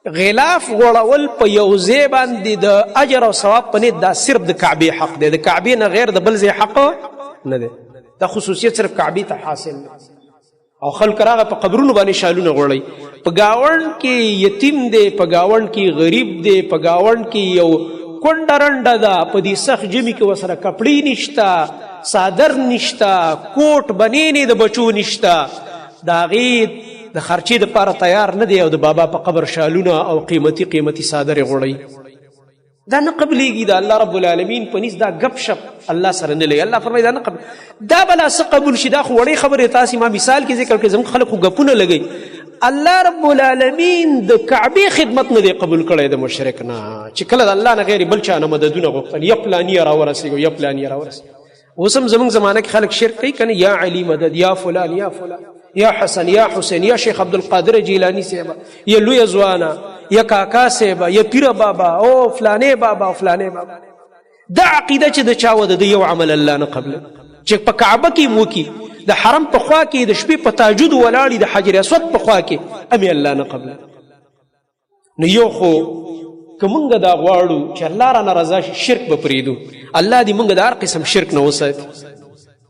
غلاف غوړول په یو ځای باندې د اجر او ثواب په نیت دا صرف د کعبې حق دی، د کعبې نه غیر د بل ځای حق نه دی. دا خصوصیت صرف کعبې ته حاصل دی. او خلک راغه په قبرونو باندې شالونه غوړی. په گاونډ کې یتیم دی، په گاونډ کې غریب دی، په گاونډ کې یو کونډه رنډه ده، په دې سخت ژمي کې ورسره کپړې نشته، صادر نشته، کوټ بنینې د بچو نشته، د هغې د خرچې دپاره تیار نه دی او د بابا په قبر شالونه او قیمتي قیمتي صادرې غوړی. دا نه قبلیږي. د الله رب العالمین په نس دا ګپ شپ الله سره نه لګي. الله فرمایي دا نه قبل، دا بلا څه قبول شي؟ دا خو وړې خبرې. تاسې ما مثال کې ذکر کړئ، زموږ خلک خو ګپونه لګوي. الله رب العالمین د کعبې خدمت نه دی قبول کړی د مشرک نه، چې کله د الله نه غیر بل چا نه مددونه غوښتل، یا فلاني راورسېږو یا فلاني راورسېږو. اوس هم زموږ زمانه کې خلک شرک کوي که نه، یا علی مدد، یا فلان، یا فلان، یا حسن، یا حسین، یا شیخ عبدالقادر جیلانی صاحبه، یا لوی ځوانه، یا کاکا صاحبه، یا پیر بابا، او فلانې بابا او فلانې بابا. دا عقیده چې د چا وده د یو عمل الله نه قبله، چې په کعبه کې موکي، د حرم په خوا کې د شپې په تهجد ولاړي، د حجر اسود په خوا کې، امې الله نه قبله. نو یو خو که مونږ دا غواړو چې الله رانه رضا شي، شرک به پرېږدو. الله دې مونږ د هر قسم شرک نه وساتي.